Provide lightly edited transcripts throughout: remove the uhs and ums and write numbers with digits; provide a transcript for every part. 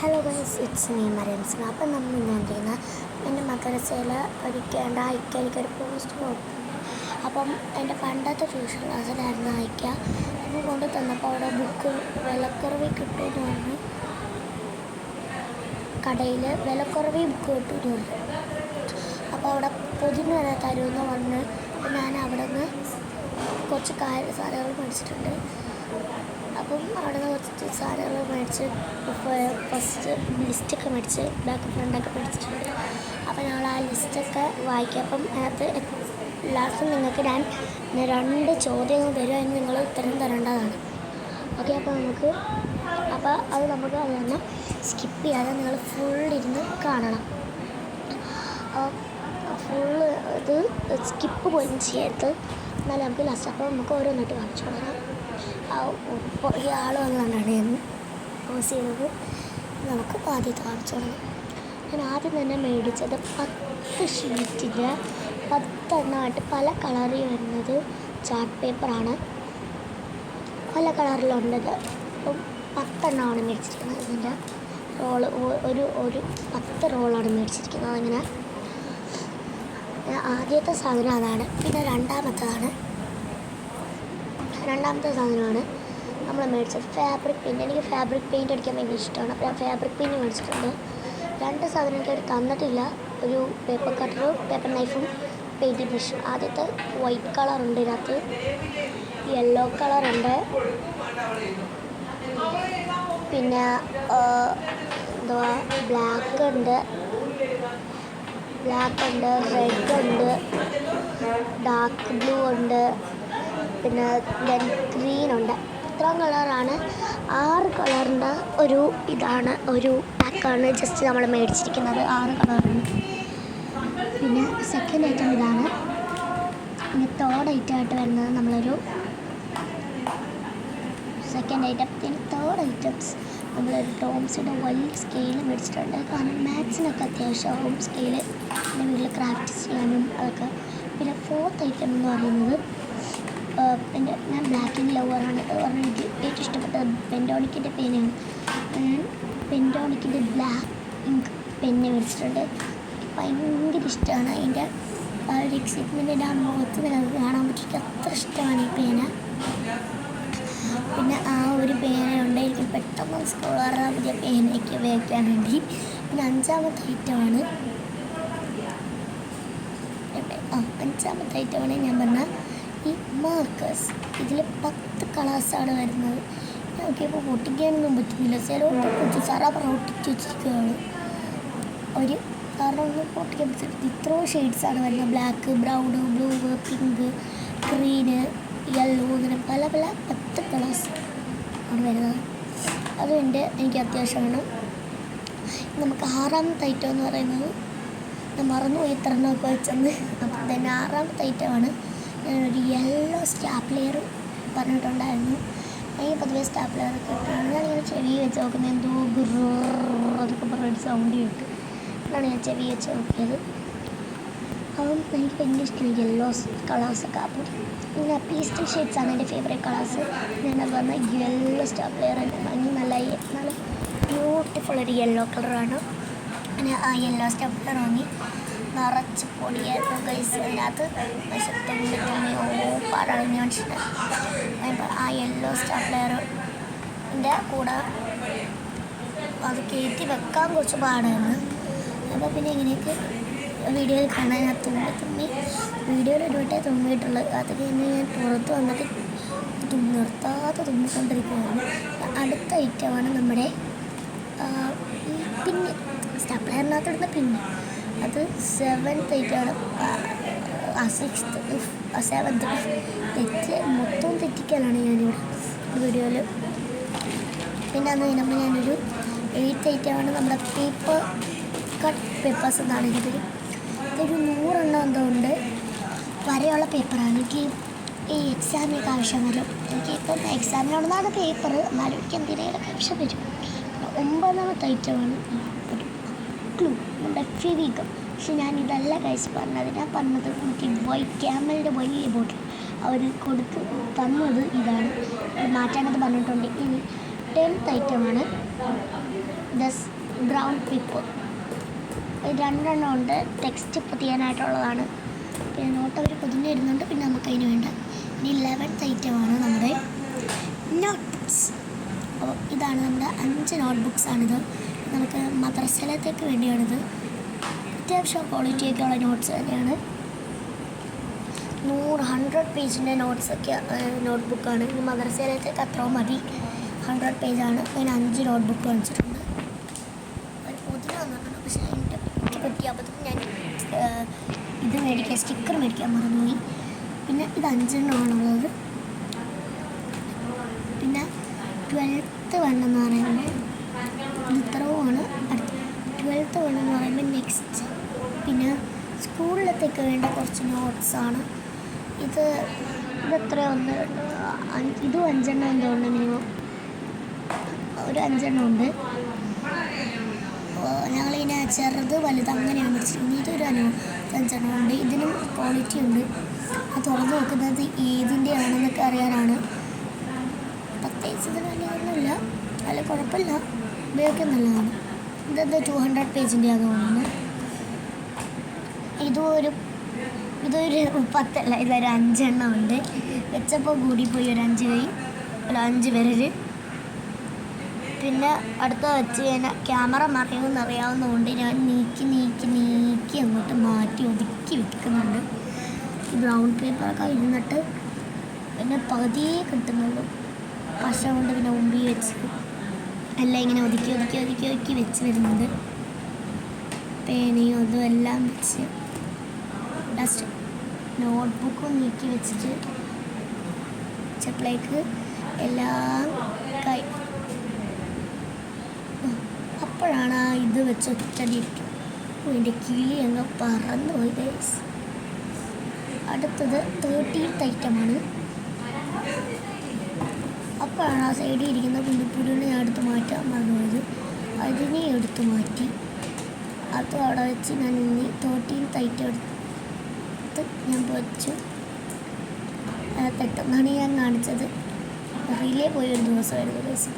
Hello guys, it's me Mariyam's. അപ്പം നമ്മൾ ഞാൻ ചെയ്യുന്ന എൻ്റെ മദ്രസയിൽ പഠിക്കേണ്ട അയക്കാൻ എനിക്കൊരു പോസ്റ്റ് കൊടുത്തു. അപ്പം എൻ്റെ പണ്ടത്തെ ട്യൂഷൻ ക്ലാസ്സിലായിരുന്നു അയക്കുക. അപ്പോൾ കൊണ്ട് തന്നപ്പോൾ അവിടെ ബുക്ക് വിലക്കുറവിൽ കിട്ടുമെന്ന് പറഞ്ഞു. കടയിൽ വിലക്കുറവിൽ ബുക്ക് കിട്ടുമെന്ന് പറഞ്ഞു. അപ്പോൾ അവിടെ പൊതിന് വരെ തരുമെന്ന് പറഞ്ഞ് ഞാൻ അവിടെ നിന്ന് കുറച്ച് സാധനങ്ങൾ മേടിച്ചിട്ടുണ്ട്. അപ്പം അവിടെ നിന്ന് കുറച്ച് സാധനങ്ങൾ മേടിച്ച് ഫസ്റ്റ് ലിസ്റ്റൊക്കെ മേടിച്ച് ബാക്ക് ഫ്രണ്ടൊക്കെ മേടിച്ചിട്ടുണ്ട്. അപ്പോൾ ഞങ്ങൾ ആ ലിസ്റ്റൊക്കെ വായിക്കുക. അപ്പം അതിനകത്ത് ലാസ്റ്റ് നിങ്ങൾക്ക് ഞാൻ 2 ചോദ്യങ്ങൾ തരും, അതിന് നിങ്ങൾ ഉത്തരം തരേണ്ടതാണ്. ഓക്കെ, അപ്പോൾ അത് നമുക്ക് അത് തന്നെ സ്കിപ്പ് ചെയ്യാതെ നിങ്ങൾ ഫുള്ളിരുന്ന് കാണണം. ഫുള്ള് ഇത് സ്കിപ്പ് പോലും ചെയ്യരുത്, എന്നാലും നമുക്ക് ലാസ്റ്റ് അപ്പോൾ നമുക്ക് ഓരോന്നിട്ട് കാണിച്ചു കൊടുക്കണം. ഈ ആൾ വന്നുകൊണ്ടാണ് ഞാൻ പോസ് ചെയ്തത്. നമുക്ക് ആദ്യത്തെ കാണിച്ചു തുടങ്ങാം. ഞാൻ ആദ്യം തന്നെ മേടിച്ചത് 10 ഷീറ്റിൽ 10 എണ്ണമായിട്ട് പല കളറിൽ വരുന്നത് ചാർട്ട് പേപ്പറാണ്. പല കളറിലുണ്ടത്. അപ്പം 10 എണ്ണമാണ് മേടിച്ചിരിക്കുന്നത്. ഇതിൻ്റെ റോള് ഒരു 10 റോളാണ് മേടിച്ചിരിക്കുന്നത്. അങ്ങനെ ആദ്യത്തെ സാധനം അതാണ്. പിന്നെ രണ്ടാമത്തെ സാധനമാണ് നമ്മൾ മേടിച്ചത് ഫാബ്രിക് പെയിൻറ്റ്. എനിക്ക് ഫാബ്രിക് പെയിൻറ്റ് അടിക്കാൻ ഭയങ്കര ഇഷ്ടമാണ്. അപ്പോൾ ഞാൻ ഫാബ്രിക് പെയിൻറ്റ് മേടിച്ചിട്ടുണ്ട്. 2 സാധനം എനിക്ക് തന്നിട്ടില്ല. ഒരു പേപ്പർ കട്ടറും പേപ്പർ നൈഫും പെയിൻറ്റിംഗ് ബ്രഷും. ആദ്യത്തെ വൈറ്റ് കളറുണ്ട്, ഇതിനകത്ത് യെല്ലോ കളറുണ്ട്, പിന്നെ എന്തുവാ ബ്ലാക്ക് ഉണ്ട്, റെഡ് ഉണ്ട്, ഡാർക്ക് ബ്ലൂ ഉണ്ട്, പിന്നെ ഗ്രീൻ ഉണ്ട്. ഇത്രയും കളറാണ്. 6 കളറിൻ്റെ ഒരു പാക്കാണ് ജസ്റ്റ് നമ്മൾ മേടിച്ചിരിക്കുന്നത്. 6 കളറുണ്ട്. പിന്നെ സെക്കൻഡ് ഐറ്റം ഇതാണ്. പിന്നെ തേർഡ് ഐറ്റമായിട്ട് വരുന്നത് തേർഡ് ഐറ്റംസ് നമ്മളൊരു ടോംസിൻ്റെ വലിയ സ്കെയിൽ മേടിച്ചിട്ടുണ്ട്. കാരണം മാത്സിനൊക്കെ അത്യാവശ്യമാകും സ്കെയില്, പിന്നെ വീട്ടിൽ ക്രാഫ്റ്റ് ചെയ്യാനും അതൊക്കെ. പിന്നെ ഫോർത്ത് ഐറ്റം എന്ന് പറയുന്നത് ഞാൻ ബ്ലാക്ക് ആൻഡ് ലവറാണ്. എനിക്ക് ഏറ്റവും ഇഷ്ടപ്പെട്ടത് പെൻറ്റോണിക്കിൻ്റെ പേനയാണ്. പെൻറ്റോണിക്കിൻ്റെ ബ്ലാക്ക് ഇങ്ക് പെന്ന് മേടിച്ചിട്ടുണ്ട്. എനിക്ക് ഭയങ്കര ഇഷ്ടമാണ്. അതിൻ്റെ ആ ഒരു എക്സൈറ്റ്മെൻറ്റ് എൻ്റെ ആ മുഖത്ത് നിങ്ങൾക്ക് കാണാൻ പറ്റും. അത്ര ഇഷ്ടമാണ് ഈ പേന. പിന്നെ ആ ഒരു പേനയുണ്ട് എനിക്ക് പെട്ടെന്ന് സ്കൂളാറാൻ പുതിയ പേനയ്ക്ക് ഉപയോഗിക്കാൻ വേണ്ടി. പിന്നെ അഞ്ചാമത്തെ ഐറ്റമാണ് ഞാൻ പറഞ്ഞ ഈ മാർക്കേഴ്സ്. ഇതിൽ 10 കളേഴ്സാണ് വരുന്നത്. നോക്കിയപ്പോൾ പൊട്ടിക്കാനൊന്നും പറ്റുന്നില്ല. ചിലവർക്ക് കുറച്ച് സാറാ ഒട്ടിച്ച് വെച്ചിരിക്കുകയാണ്. കാരണം ഒന്നും പൊട്ടിക്കാൻ പറ്റില്ല. ഇത്രയും ഷെയ്ഡ്സാണ് വരുന്നത്. Black, brown, blue, pink, green, yellow, അങ്ങനെ പല 10 കളേഴ്സ് ആണ് വരുന്നത്. അതുകൊണ്ട് എനിക്ക് അത്യാവശ്യം വേണം. നമുക്ക് 6ാമത്തെ ഐറ്റം എന്ന് പറയുന്നത് ഞാൻ മറന്നുപോയി എത്രണ്ണമൊക്കെ വെച്ചെന്ന്. അപ്പം തന്നെ 6ാമത്തെ ഐറ്റമാണ് ഞാനൊരു യെല്ലോ സ്റ്റാപ്ലെയർ പറഞ്ഞിട്ടുണ്ടായിരുന്നു. എനിക്ക് പൊതുവേ സ്റ്റാപ്ലെയറൊക്കെ കിട്ടുകയാണ്. ഞാനിങ്ങനെ ചെവി വെച്ച് നോക്കുന്നത് എന്തോ അതൊക്കെ പറഞ്ഞൊരു സൗണ്ട് കേട്ടു. അതാണ് ഞാൻ ചെവി വെച്ച് നോക്കിയത്. അപ്പം എനിക്ക് ഭയങ്കര ഇഷ്ടമാണ് യെല്ലോ കളേഴ്സൊക്കെ. അപ്പം ഇങ്ങനെ പീസ്റ്റൽ ഷെയ്ഡ്സാണ് എൻ്റെ ഫേവറേറ്റ് കളേഴ്സ്. ഞാനത് പറഞ്ഞാൽ യെല്ലോ സ്റ്റാപ്ലെയർ നല്ല ബ്യൂട്ടിഫുൾ ഒരു യെല്ലോ കളറാണ്. പിന്നെ ആ യെല്ലോ സ്റ്റാപ്ലെയർ വാങ്ങി നിറച്ച് പൊടിയായിരുന്നു ഗൈസ്. അതിനകത്ത് പാടാണ് മനസ്സിലായി. ആ യെല്ലോ സ്റ്റാപ്ലെയറിൻ്റെ കൂടെ അത് കയറ്റി വെക്കാൻ കുറച്ച് പാടായിരുന്നു. അപ്പോൾ പിന്നെ ഇങ്ങനെയൊക്കെ വീഡിയോയിൽ കാണാൻ ഞാൻ തുമ്മി വീഡിയോയിൽ ഒരുവട്ടേ തുമ്മിയിട്ടുള്ളത്. അത് കഴിഞ്ഞ് ഞാൻ പുറത്ത് വന്നിട്ട് നിർത്താതെ തുമ്മിക്കൊണ്ടിരിക്കുകയാണ്. അടുത്ത ഐറ്റമാണ് നമ്മുടെ ഈ പിന്ന്, സ്റ്റാപ്ലെയറിനകത്തിടുന്ന പിന്ന്. അത് 7th ഐറ്റമാണ്. 7th മൊത്തം തെറ്റിക്കലാണ് ഞാനിവിടെ വീഡിയോയിൽ. പിന്നെ അന്ന് കഴിഞ്ഞപ്പോൾ ഞാനൊരു 8th ഐറ്റമാണ് നമ്മുടെ പേപ്പർ കട്ട് പേപ്പേഴ്സ് എന്നാണ് ഇതിൽ. ഇതൊരു 100 എണ്ണം എന്തോ ഉണ്ട്. വരെയുള്ള പേപ്പറാണ്. എനിക്ക് ഈ എക്സാമിനൊക്കെ ആവശ്യം വരും. എനിക്ക് ഇപ്പം എക്സാമിനോടുന്നാണ് പേപ്പർ, എന്നാലും എനിക്ക് എന്തിനേലും ആവശ്യം വരും. 9ാമത്തെ ഐറ്റമാണ് ഒരു ക്ലൂ, നമ്മുടെ ഫെവിഗം. പക്ഷെ ഞാൻ ഇതല്ല കഴിച്ച് പറഞ്ഞത്. ഞാൻ പറഞ്ഞത് എനിക്ക് ക്യാമലിൻ്റെ വലിയ ബോട്ടിൽ അവർ തന്നത് ഇതാണ്. മാറ്റാനത് പറഞ്ഞിട്ടുണ്ട്. ഇനി 10th ഐറ്റമാണ് ദസ് ബ്രൗൺ പേപ്പർ. രണ്ടെണ്ണം ഉണ്ട്. ടെക്സ്റ്റ് പൊതിയാനായിട്ടുള്ളതാണ്. പിന്നെ നോട്ട് അവർ പൊതിഞ്ഞിരുന്നുണ്ട്. പിന്നെ നമുക്ക് അതിന് വേണ്ട. ഇനി 11th ഐറ്റമാണ് നമ്മുടെ നോട്ട് ബുക്സ്. അപ്പോൾ ഇതാണ് നമ്മുടെ 5 നോട്ട് ബുക്സാണിത്. നമുക്ക് മദ്രസയിലത്തേക്ക് വേണ്ടിയാണിത്. അത്യാവശ്യം ക്വാളിറ്റിയൊക്കെയുള്ള നോട്ട്സ് തന്നെയാണ്. 100 പേജിൻ്റെ നോട്ട് ബുക്കാണ്. ഇനി മദ്രസയിലത്തേക്ക് അത്രയും മതി. 100 പേജാണ്. അതിന് 5 നോട്ട് ബുക്ക് കാണിച്ചിട്ടുണ്ട്. ഒരു പൊതിന് വന്നിട്ടുണ്ട്. പക്ഷേ എനിക്ക് പറ്റിയ അബദ്ധം ഞാൻ ഇത് മേടിക്കാൻ സ്റ്റിക്കർ മേടിക്കാൻ മറന്നുപോയി. പിന്നെ ഇത് 5 എണ്ണമാണുള്ളത്. പിന്നെ 12th വേണമെന്ന് പറയുമ്പോൾ ഇത് ഇത്രയുമാണ്. 12th വേണമെന്ന് പറയുമ്പോൾ നെക്സ്റ്റ്. പിന്നെ സ്കൂളിലത്തേക്ക് വേണ്ട കുറച്ച് നോട്ട്സാണ്. ഇതെത്രയോ ഇതും 5 എണ്ണം എന്തുകൊണ്ട് മിനിമം ഒരു 5 എണ്ണം ഉണ്ട്. ഞങ്ങളിങ്ങനെ ചെറുത് വലുത് അങ്ങനെയാണ് പഠിച്ചിരിക്കുന്നത്. ഇതൊരു 5 എണ്ണം ഉണ്ട്. ഇതിനും ക്വാളിറ്റി ഉണ്ട്. അത് തുറന്ന് നോക്കുന്നത് ഏതിൻ്റെ ആണെന്നൊക്കെ അറിയാനാണ്. പ്രത്യേകിച്ച് ഇതിന് വലിയൊന്നുമില്ല. അതിൽ കുഴപ്പമില്ല, ഉപയോഗിക്കാൻ നല്ലതാണ്. ഇതെന്താ 200 പേജിൻ്റെ ആണെന്ന് തോന്നുന്നു. ഇതൊരു 10 അല്ല, ഇതൊരു 5 എണ്ണം ഉണ്ട്. വെച്ചപ്പോൾ കൂടിപ്പോയി ഒരു 5 കൈ അല്ല 5 വിരൽ. പിന്നെ അടുത്ത വെച്ച് കഴിഞ്ഞാൽ ക്യാമറ മറിയുമെന്ന് അറിയാവുന്നതുകൊണ്ട് ഞാൻ നീക്കി അങ്ങോട്ട് മാറ്റി ഒതുക്കി വെക്കുന്നുണ്ട്. ബ്രൗൺ പേപ്പറൊക്കെ ഇരുന്നിട്ട് പിന്നെ പകുതിയേ കിട്ടുന്നുള്ളൂ. പശ കൊണ്ട് പിന്നെ ഉമ്പി വെച്ച് എല്ലാം ഇങ്ങനെ ഒതുക്കി വെച്ച് വരുന്നുണ്ട്. പേനയും അതും എല്ലാം വെച്ച് ലാസ്റ്റ് നോട്ട്ബുക്കും നീക്കി വെച്ചിട്ട് ചെപ്പിലേക്ക് എല്ലാം അപ്പോഴാണ് ആ ഇത് വെച്ച് ഒറ്റടിക്കും. എൻ്റെ കിളി അങ്ങ് പറന്നു പോയി ഗൈസ്. അടുത്തത് 13th ഐറ്റമാണ്. അപ്പോഴാണ് ആ സൈഡിൽ ഇരിക്കുന്ന കുണ്ടിപ്പുരുവിനെ ഞാൻ എടുത്ത് മാറ്റാൻ മറന്നുപോയത്. അതിനെ എടുത്ത് മാറ്റി. അത് അവിടെ വെച്ച് ഞാൻ 13th ഐറ്റം എടുത്ത് ഞാൻ വെച്ചു. പെട്ടെന്നാണ് ഞാൻ കാണിച്ചത്. റിലേ പോയ ഒരു ദിവസമായിരുന്നു ഗൈസ്.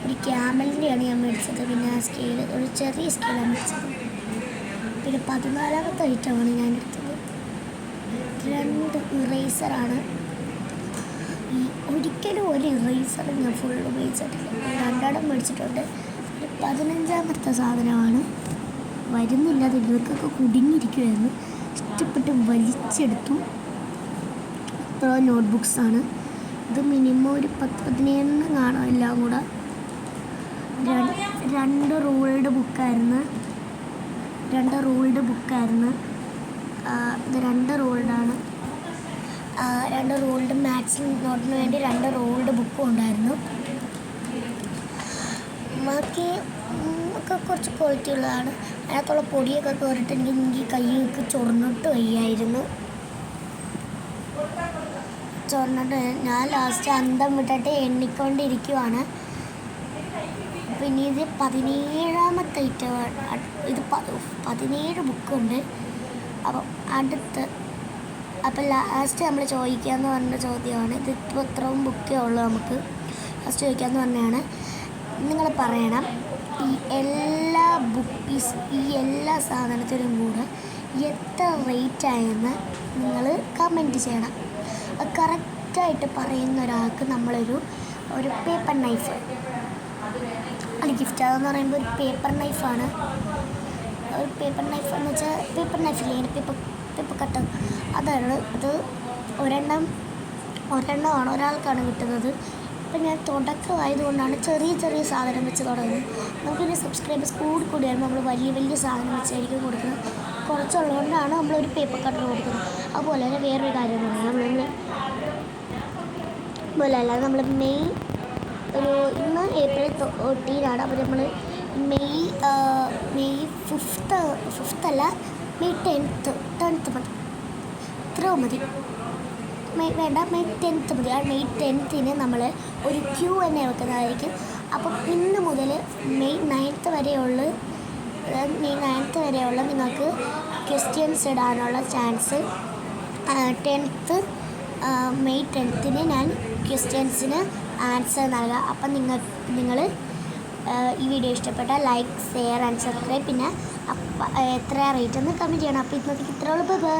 ഒരു ക്യാമലിൻ്റെയാണ് ഞാൻ മേടിച്ചത്. പിന്നെ ആ സ്കെയിൽ ഒരു ചെറിയ സ്കെയിലാണ് മേടിച്ചത്. പിന്നെ 14th ഐറ്റമാണ് ഞാൻ എടുത്തത്. 2 ഇറേസറാണ്. ഒരിക്കലും ഒരു ഇറേസർ ഞാൻ ഫുൾ ഉപയോഗിച്ചിട്ടില്ല. 2 മേടിച്ചിട്ടുണ്ട്. 15ാമത്തെ സാധനമാണ്. വരുന്നില്ല. അത് ഇവർക്കൊക്കെ കുടുങ്ങിയിരിക്കുമായിരുന്നു. ഇഷ്ടപ്പെട്ട് വലിച്ചെടുത്തു. ഇത്ര നോട്ട് ബുക്സാണ്. ഇത് മിനിമം ഒരു 10-15 കാണാം. എല്ലാം കൂടെ 2 റൂൾഡ് ബുക്കായിരുന്നു. ഇത് 2 റൂൾഡാണ്. 2 റൂൾഡ് മാത്സ് നോട്ടിന് വേണ്ടി 2 റൂൾഡ് ബുക്കും ഉണ്ടായിരുന്നു. ബാക്കി ഒക്കെ കുറച്ച് ക്വാളിറ്റി ഉള്ളതാണ്. അതിനകത്തുള്ള പൊടിയൊക്കെ കയറിയിട്ടെങ്കിൽ കൈയൊക്കെ ചൊറിഞ്ഞിട്ട് വയ്യായിരുന്നു. ഞാൻ ലാസ്റ്റ് അന്തം വിട്ടിട്ട് എണ്ണിക്കൊണ്ടിരിക്കുവാണ്. പിന്നെ ഇത് 17ാമത്തെ ഐറ്റമാണ്. ഇത് 17 ബുക്കുണ്ട്. അപ്പം ലാസ്റ്റ് നമ്മൾ ചോദിക്കാമെന്ന് പറഞ്ഞ ചോദ്യമാണ്. ഇതിപ്പോൾ ഇത്രയും ബുക്കേ ഉള്ളൂ നമുക്ക്. ലാസ്റ്റ് ചോദിക്കാമെന്ന് പറഞ്ഞാണ്. നിങ്ങൾ പറയണം ഈ എല്ലാ സാധനത്തിനും കൂടെ എത്ര റേറ്റ് ആയെന്ന് നിങ്ങൾ കമൻറ്റ് ചെയ്യണം. അത് കറക്റ്റായിട്ട് പറയുന്ന ഒരാൾക്ക് നമ്മളൊരു പേപ്പർ നൈഫ് അത് ഗിഫ്റ്റ്. അതെന്ന് പറയുമ്പോൾ ഒരു പേപ്പർ നൈഫാണ്. ഒരു പേപ്പർ നൈഫ് എന്ന് വെച്ചാൽ പേപ്പർ നൈഫില്ലേ, പേപ്പർ കട്ട്. അതാണ്. അത് ഒരെണ്ണമാണ് ഒരാൾക്കാണ് കിട്ടുന്നത്. ഇപ്പം ഞാൻ തുടക്കമായതുകൊണ്ടാണ് ചെറിയ സാധനം വെച്ച് തുടങ്ങുന്നത്. നമുക്കിനി സബ്സ്ക്രൈബേഴ്സ് കൂടിയാലും നമ്മൾ വലിയ സാധനം വെച്ചായിരിക്കും കൊടുക്കുന്നത്. കുറച്ചുള്ളതുകൊണ്ടാണ് നമ്മളൊരു പേപ്പർ കട്ടർ കൊടുക്കുന്നത്. അതുപോലെ തന്നെ വേറൊരു കാര്യം പറയാം. നമ്മൾ ഇന്ന് ഏപ്രിൽ 14 അപ്പോൾ നമ്മൾ മെയ് 5th അല്ല, മെയ് 10th മതി. ഇത്രയും മതി. മെയ് 10th മതി. ആ മെയ് 10th നമ്മൾ ഒരു Q&A വെക്കുന്നതായിരിക്കും. അപ്പം ഇന്ന് മുതൽ മെയ് 9th വരെയുള്ള നിങ്ങൾക്ക് ക്വസ്റ്റ്യൻസ് ഇടാനുള്ള ചാൻസ്. മെയ് 10th ഞാൻ ക്വസ്റ്റ്യൻസിന് ആൻസർ നൽകാം. അപ്പം നിങ്ങൾ ഈ വീഡിയോ ഇഷ്ടപ്പെട്ടാൽ ലൈക്ക് ഷെയർ ആൻഡ് സബ്സ്ക്രൈബ്. പിന്നെ എത്ര റേറ്റ് എന്ന് കമൻറ്റ് ചെയ്യണം. അപ്പോൾ ഇന്നത്തേക്ക് ഇത്രയുള്ളൂ. ബൈ.